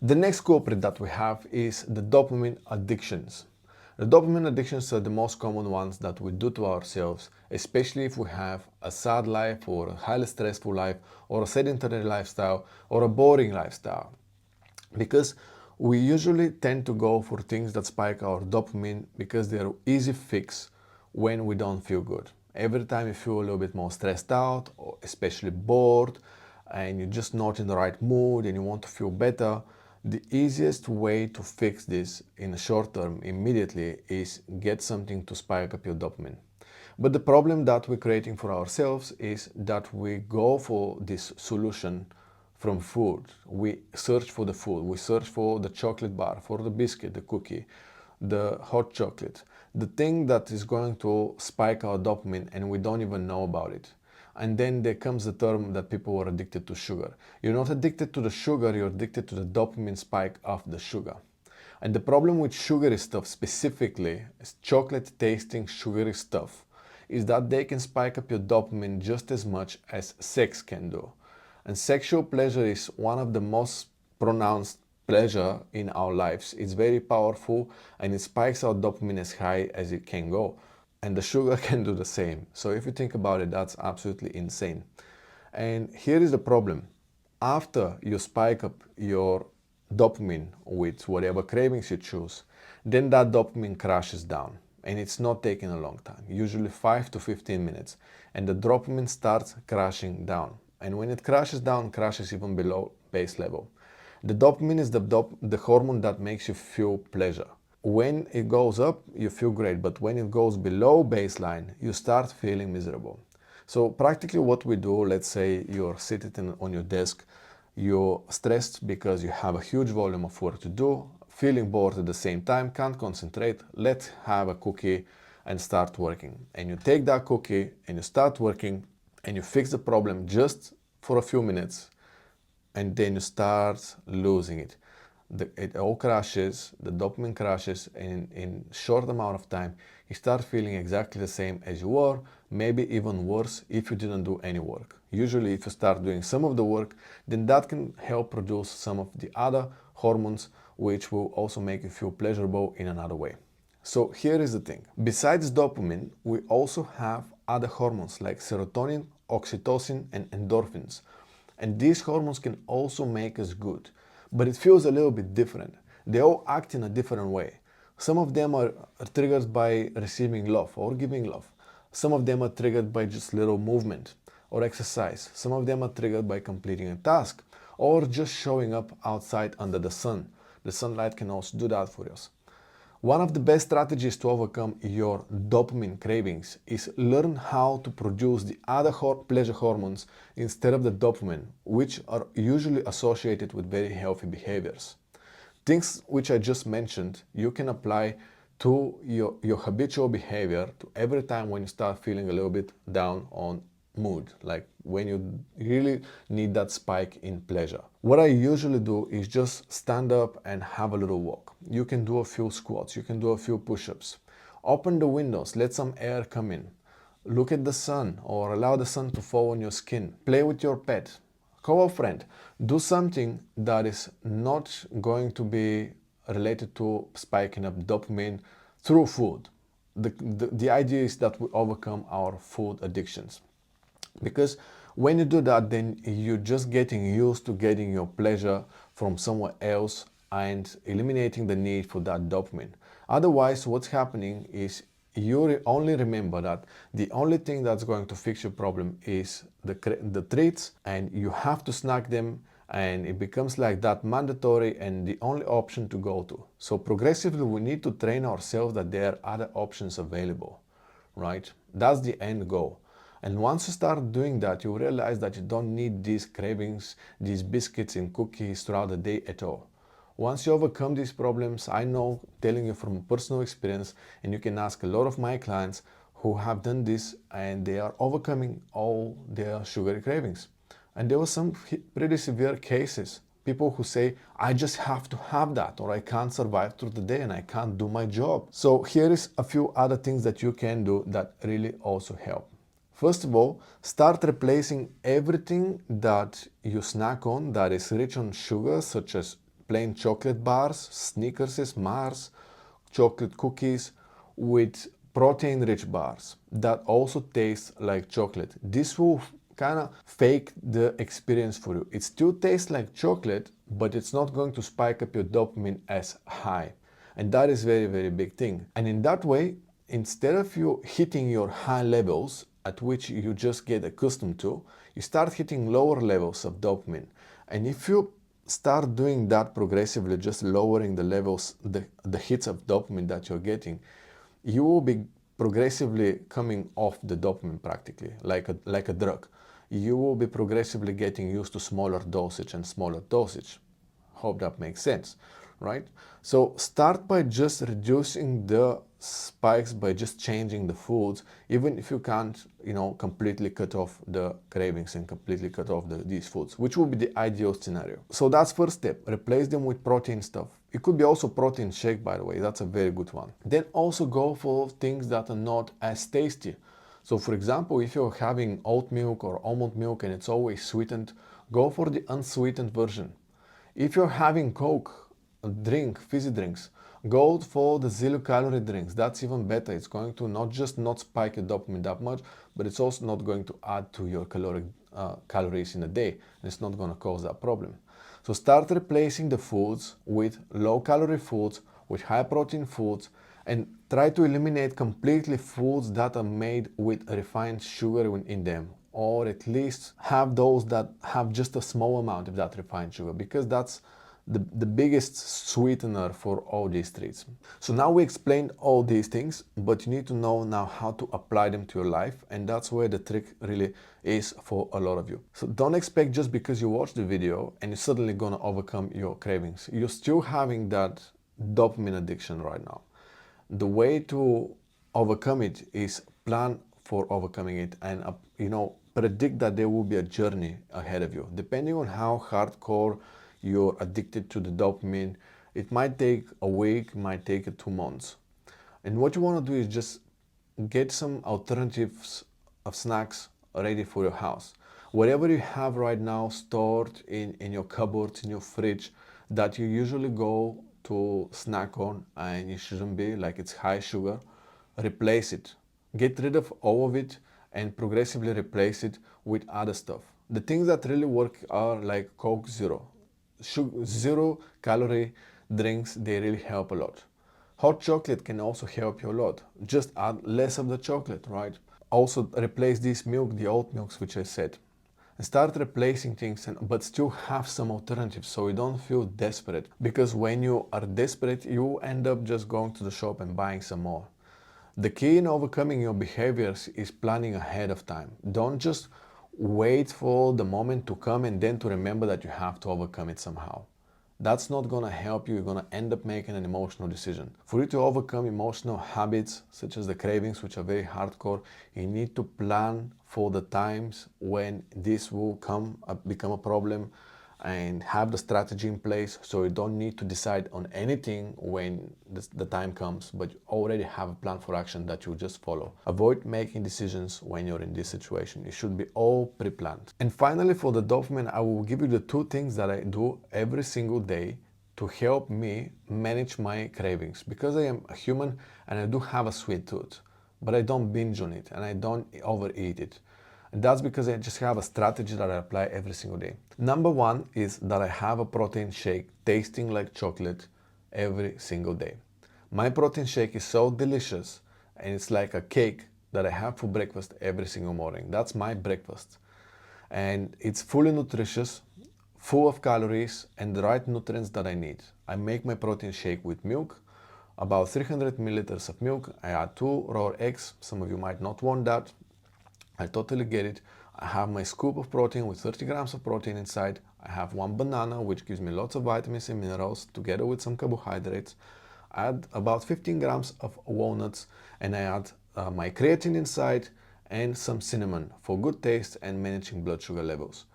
The next culprit that we have is the dopamine addictions. The dopamine addictions are the most common ones that we do to ourselves, especially if we have a sad life or a highly stressful life or a sedentary lifestyle or a boring lifestyle. Because we usually tend to go for things that spike our dopamine because they're easy fix when we don't feel good. Every time you feel a little bit more stressed out or especially bored and you're just not in the right mood and you want to feel better, the easiest way to fix this in the short term immediately is get something to spike up your dopamine. But the problem that we're creating for ourselves is that we go for this solution from food. We search for the food. We search for the chocolate bar, for the biscuit, the cookie, the hot chocolate, the thing that is going to spike our dopamine and we don't even know about it. And then there comes the term that people are addicted to sugar. You're not addicted to the sugar, you're addicted to the dopamine spike of the sugar. And the problem with sugary stuff specifically, is chocolate tasting sugary stuff, is that they can spike up your dopamine just as much as sex can do. And sexual pleasure is one of the most pronounced pleasure in our lives. It's very powerful and it spikes our dopamine as high as it can go. And the sugar can do the same. So if you think about it, that's absolutely insane. And here is the problem. After you spike up your dopamine with whatever cravings you choose, then that dopamine crashes down. And it's not taking a long time, usually 5 to 15 minutes. And the dopamine starts crashing down. And when it crashes down, crashes even below base level. The dopamine is the hormone that makes you feel pleasure. When it goes up, you feel great, but when it goes below baseline, you start feeling miserable. So practically what we do, let's say you're sitting on your desk, you're stressed because you have a huge volume of work to do, feeling bored at the same time, can't concentrate, let's have a cookie and start working. And you take that cookie and you start working and you fix the problem just for a few minutes and then you start losing it. It all crashes, the dopamine crashes, and in short amount of time, you start feeling exactly the same as you were, maybe even worse if you didn't do any work. Usually if you start doing some of the work, then that can help produce some of the other hormones which will also make you feel pleasurable in another way. So here is the thing. Besides dopamine, we also have other hormones like serotonin, oxytocin, and endorphins. And these hormones can also make us good. But it feels a little bit different. They all act in a different way. Some of them are triggered by receiving love or giving love. Some of them are triggered by just little movement or exercise. Some of them are triggered by completing a task or just showing up outside under the sun. The sunlight can also do that for us. One of the best strategies to overcome your dopamine cravings is learn how to produce the other pleasure hormones instead of the dopamine, which are usually associated with very healthy behaviors. Things which I just mentioned, you can apply to your habitual behavior to every time when you start feeling a little bit down on mood, like when you really need that spike in pleasure. What I usually do is just stand up and have a little walk. You can do a few squats, you can do a few push-ups. Open the windows, let some air come in. Look at the sun or allow the sun to fall on your skin. Play with your pet. Call a friend. Do something that is not going to be related to spiking up dopamine through food. The idea is that we overcome our food addictions. Because when you do that, then you're just getting used to getting your pleasure from somewhere else and eliminating the need for that dopamine. Otherwise, what's happening is you only remember that the only thing that's going to fix your problem is the treats, and you have to snack them, and it becomes like that mandatory and the only option to go to. So progressively we need to train ourselves that there are other options available, right? That's the end goal. And once you start doing that, you realize that you don't need these cravings, these biscuits and cookies throughout the day at all. Once you overcome these problems, I know, telling you from personal experience, and you can ask a lot of my clients who have done this and they are overcoming all their sugary cravings. And there were some pretty severe cases. People who say, I just have to have that or I can't survive through the day and I can't do my job. So here is a few other things that you can do that really also help. First of all, start replacing everything that you snack on that is rich on sugar, such as plain chocolate bars, Snickers, Mars, chocolate cookies, with protein-rich bars that also taste like chocolate. This will kind of fake the experience for you. It still tastes like chocolate, but it's not going to spike up your dopamine as high. And that is very, very big thing. And in that way, instead of you hitting your high levels at which you just get accustomed to, you start hitting lower levels of dopamine. And if you start doing that progressively, just lowering the levels, the hits of dopamine that you're getting, you will be progressively coming off the dopamine practically, like a drug. You will be progressively getting used to smaller dosage and smaller dosage. Hope that makes sense, right? So start by just reducing the spikes by just changing the foods, even if you can't, completely cut off the cravings and completely cut off these foods, which will be the ideal scenario. So that's first step. Replace them with protein stuff. It could be also protein shake, by the way. That's a very good one. Then also go for things that are not as tasty. So for example, if you're having oat milk or almond milk and it's always sweetened, go for the unsweetened version. If you're having Coke, a drink, fizzy drinks, go for the zero-calorie drinks. That's even better. It's going to not spike your dopamine that much, but it's also not going to add to your calories in a day. And it's not going to cause that problem. So start replacing the foods with low-calorie foods, with high-protein foods, and try to eliminate completely foods that are made with refined sugar in them, or at least have those that have just a small amount of that refined sugar, because that's the biggest sweetener for all these treats. So now we explained all these things, but you need to know now how to apply them to your life, and that's where the trick really is for a lot of you. So don't expect just because you watch the video and you're suddenly gonna overcome your cravings. You're still having that dopamine addiction right now. The way to overcome it is plan for overcoming it, and predict that there will be a journey ahead of you. Depending on how hardcore you're addicted to the dopamine, it might take a week, might take 2 months. And what you want to do is just get some alternatives of snacks ready for your house. Whatever you have right now stored in your cupboard, in your fridge, that you usually go to snack on and it shouldn't be, like it's high sugar, replace it. Get rid of all of it and progressively replace it with other stuff. The things that really work are like Coke Zero. Zero calorie drinks, they really help a lot. Hot chocolate can also help you a lot. Just add less of the chocolate, right? Also replace this milk, the oat milks, which I said. And start replacing things, but still have some alternatives so you don't feel desperate. Because when you are desperate, you end up just going to the shop and buying some more. The key in overcoming your behaviors is planning ahead of time. Don't just wait for the moment to come and then to remember that you have to overcome it somehow. That's not going to help you. You're going to end up making an emotional decision. For you to overcome emotional habits such as the cravings, which are very hardcore, you need to plan for the times when this will become a problem, and have the strategy in place so you don't need to decide on anything when the time comes, but you already have a plan for action that you just follow. Avoid making decisions when you're in this situation. It should be all pre-planned. And finally, for the dopamine, I will give you the 2 things that I do every single day to help me manage my cravings, because I am a human and I do have a sweet tooth, but I don't binge on it and I don't overeat it. And that's because I just have a strategy that I apply every single day. Number 1 is that I have a protein shake tasting like chocolate every single day. My protein shake is so delicious, and it's like a cake that I have for breakfast every single morning. That's my breakfast. And it's fully nutritious, full of calories and the right nutrients that I need. I make my protein shake with milk, about 300 milliliters of milk. I add 2 raw eggs. Some of you might not want that. I totally get it. I have my scoop of protein with 30 grams of protein inside. I have 1 banana, which gives me lots of vitamins and minerals, together with some carbohydrates. I add about 15 grams of walnuts, and I add my creatine inside and some cinnamon for good taste and managing blood sugar levels.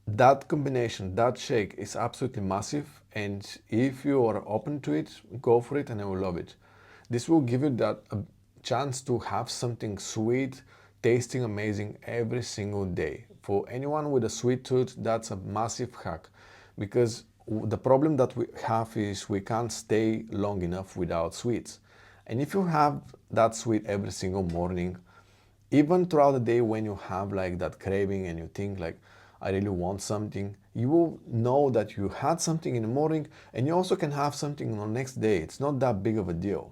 That combination, that shake is absolutely massive, and if you are open to it, go for it and I will love it. This will give you that chance to have something sweet, tasting amazing every single day. For anyone with a sweet tooth, that's a massive hack, because the problem that we have is we can't stay long enough without sweets. And if you have that sweet every single morning, even throughout the day when you have like that craving and you think like, I really want something, you will know that you had something in the morning and you also can have something on the next day. It's not that big of a deal.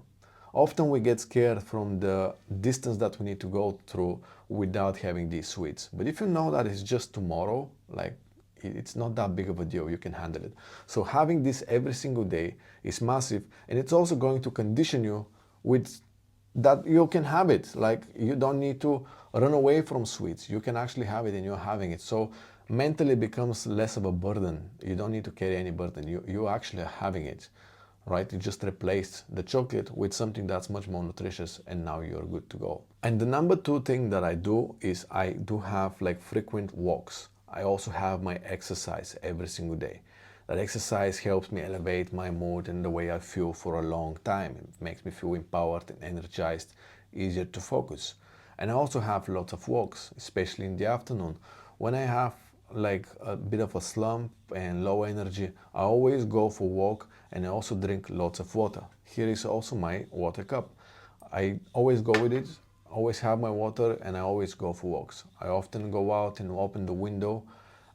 Often we get scared from the distance that we need to go through without having these sweets. But if you know that it's just tomorrow, like it's not that big of a deal, you can handle it. So having this every single day is massive, and it's also going to condition you with that you can have it. Like you don't need to run away from sweets. You can actually have it and you're having it. So mentally it becomes less of a burden. You don't need to carry any burden. You actually are having it, right? You just replace the chocolate with something that's much more nutritious and now you're good to go. And the number two thing that I do is I do have like frequent walks. I also have my exercise every single day. That exercise helps me elevate my mood and the way I feel for a long time. It makes me feel empowered and energized, easier to focus. And I also have lots of walks, especially in the afternoon. When I have like a bit of a slump and low energy, I always go for a walk and I also drink lots of water. Here is also my water cup. I always go with it, always have my water, and I always go for walks. I often go out and open the window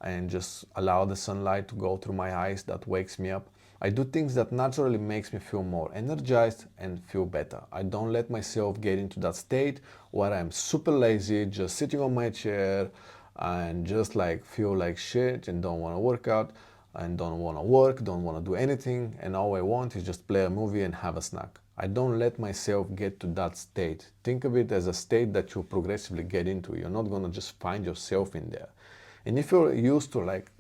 and just allow the sunlight to go through my eyes. That wakes me up. I do things that naturally makes me feel more energized and feel better. I don't let myself get into that state where I'm super lazy, just sitting on my chair and just like feel like shit and don't want to work out and don't want to work, don't want to do anything, and all I want is just play a movie and have a snack. I don't let myself get to that state. Think of it as a state that you progressively get into. You're not going to just find yourself in there. And if you're used to like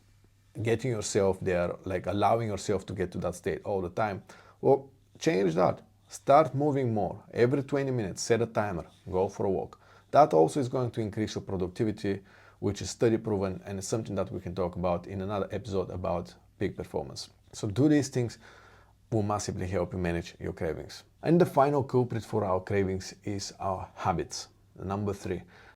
getting yourself there, like allowing yourself to get to that state all the time, well, change that. Start moving more. Every 20 minutes, set a timer, go for a walk. That also is going to increase your productivity, which is study proven, and it's something that we can talk about in another episode about peak performance. So do these things, will massively help you manage your cravings. And the final culprit for our cravings is our habits. Number three.